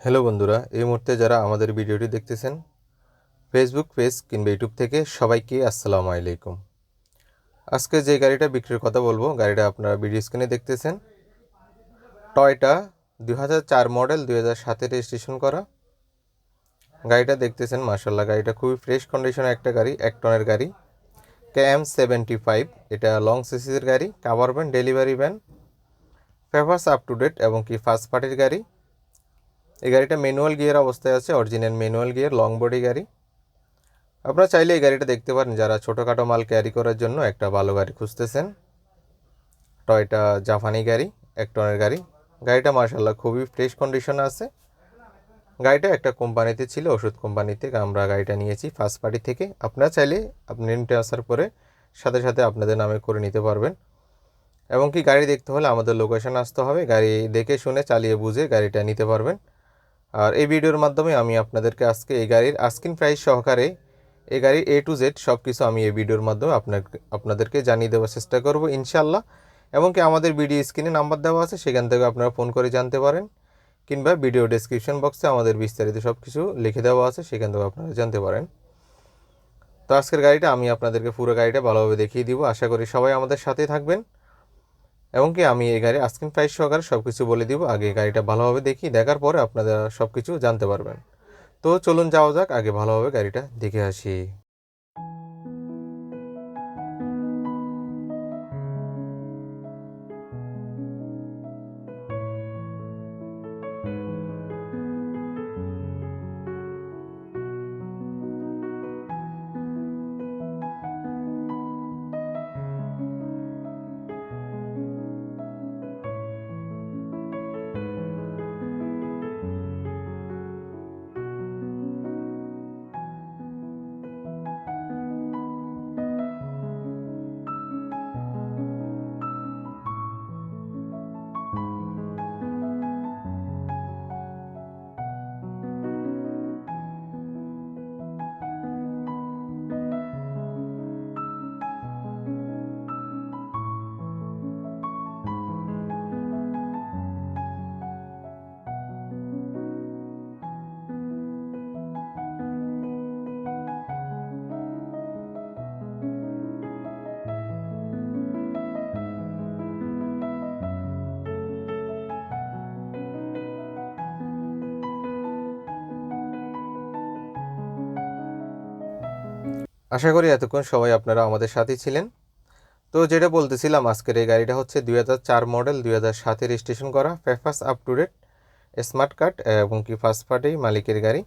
Hello বন্ধুরা, এই মুহূর্তে যারা আমাদের ভিডিওটি দেখতেছেন ফেসবুক পেজ কিংবা ইউটিউব থেকে সবাইকে আসসালামু আলাইকুম। আজকে যে গাড়িটা বিক্রির কথা বলবো, গাড়িটা আপনারা ভিডিও স্ক্রিনে দেখতেছেন। টয়োটা 2004 মডেল, 2007 রেজিস্ট্রেশন করা গাড়িটা দেখতেছেন। মাশাআল্লাহ, গাড়িটা খুবই ফ্রেশ কন্ডিশনের একটা গাড়ি, 1 টনের গাড়ি, KM75। এটা লং সিসির গাড়ি, cover van, delivery van, papers up to date এবং কি ফার্স্ট পার্টির গাড়ি। এই গাড়িটা ম্যানুয়াল গিয়ার অবস্থায় আছে, original manual gear, long body গাড়ি। আপনারা চাইলে এই গাড়িটা দেখতে পারেন যারা ছোটোখাটো মাল ক্যারি করার জন্য একটা ভালো গাড়ি খুঁজতেছেন। টয়োটা জাপানি গাড়ি, 1 টনের গাড়ি। গাড়িটা মাশাআল্লাহ খুবই ফ্রেশ কন্ডিশনে আছে। গাড়িটা একটা কোম্পানিতে ছিল, ওষুধ কোম্পানিতে আমরা গাড়িটা নিয়েছি, ফার্স্ট পার্টি থেকে। আপনারা চাইলে আপনি ট্রান্সফার করে সাথে সাথে আপনাদের নামে করে নিতে পারবেন। এবং কি গাড়ি দেখতে হলে আমাদের লোকেশন আসতে হবে, গাড়ি দেখে শুনে চালিয়ে বুঝে গাড়িটা নিতে পারবেন। আর এই ভিডিওর মাধ্যমে আমি আপনাদেরকে আজকে এই গাড়ির আস্কিং প্রাইস সহকারে এই গাড়ির A to Z সব কিছু আমি এই ভিডিওর মাধ্যমে আপনাদেরকে জানিয়ে দেওয়ার চেষ্টা করব ইনশাআল্লাহ। এবং কি আমাদের ভিডিও স্ক্রিনে নাম্বার দেওয়া আছে, সেখান থেকে আপনারা ফোন করে জানতে পারেন, কিংবা ভিডিও ডেসক্রিপশন বক্সে আমাদের বিস্তারিত সব কিছু লিখে দেওয়া আছে, সেখান থেকে আপনারা জানতে পারেন। তো আজকের গাড়িটা আমি আপনাদেরকে পুরো গাড়িটা ভালোভাবে দেখিয়ে দিব। আশা করি সবাই আমাদের সাথেই থাকবেন। এবং কি আমি এই গাড়ির আস্কিং প্রাইস সহকারে সব কিছু বলে দিব। আগে গাড়িটা ভালোভাবে দেখার পরে আপনারা সব কিছু জানতে পারবেন। তো চলুন যাওয়া যাক, আগে ভালোভাবে গাড়িটা দেখে আসি। আশা করি এতক্ষণ সবাই আপনারা আমাদের সাথেই ছিলেন। তো যেটা বলতেছিলাম, আজকের এই গাড়িটা হচ্ছে 2004 মডেল, 2007 রেজিস্ট্রেশন করা, papers up to date, smart card এবং কি ফার্স্ট পার্টি মালিকের গাড়ি।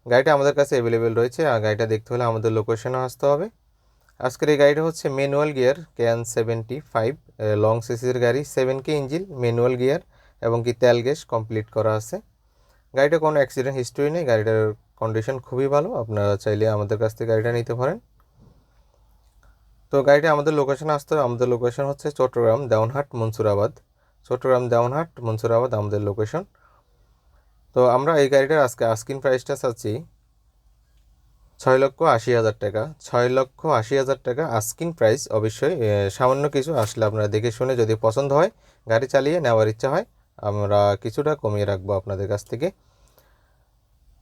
গাড়িটা আমাদের কাছে অ্যাভেলেবেল রয়েছে। আর গাড়িটা দেখতে হলে আমাদের লোকেশনে আসতে হবে। আজকের এই গাড়িটা হচ্ছে ম্যানুয়াল গিয়ার, KN75 লং সিসির গাড়ি, 7K ইঞ্জিন, ম্যানুয়াল গিয়ার এবং কি তেল গ্যাস কমপ্লিট করা আছে। গাড়িটা কোনো অ্যাক্সিডেন্ট হিস্ট্রি নেই, গাড়িটার কন্ডিশন খুবই ভালো। আপনারা চাইলে আমাদের কাছ থেকে গাড়িটা নিতে পারেন। তো গাড়িটা আমাদের লোকেশন আসতে হবে। আমাদের লোকেশন হচ্ছে চট্টগ্রাম দেওয়ানহাট মুন্সুরাবাদ। চট্টগ্রাম দেওয়ানহাট মুন্সুরাবাদ আমাদের লোকেশন। তো আমরা এই গাড়িটার আজকে আস্কিং প্রাইসটা চাচ্ছি 6,80,000 টাকা। 6,80,000 টাকা আস্কিং প্রাইস। অবশ্যই সামান্য কিছু আসলে আপনারা দেখে শুনে যদি পছন্দ হয়, গাড়ি চালিয়ে নেওয়ার ইচ্ছা হয়, আমরা কিছুটা কমিয়ে রাখবো আপনাদের কাছ থেকে।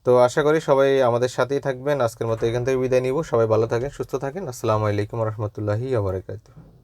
তো আশা করি সবাই আমাদের সাথেই থাকবেন। আজকের মতো এখান থেকে বিদায় নিব। সবাই ভালো থাকেন, সুস্থ থাকেন। আসসালামু আলাইকুম রহমতুল্লাহি ওয়া বারাকাতুহু।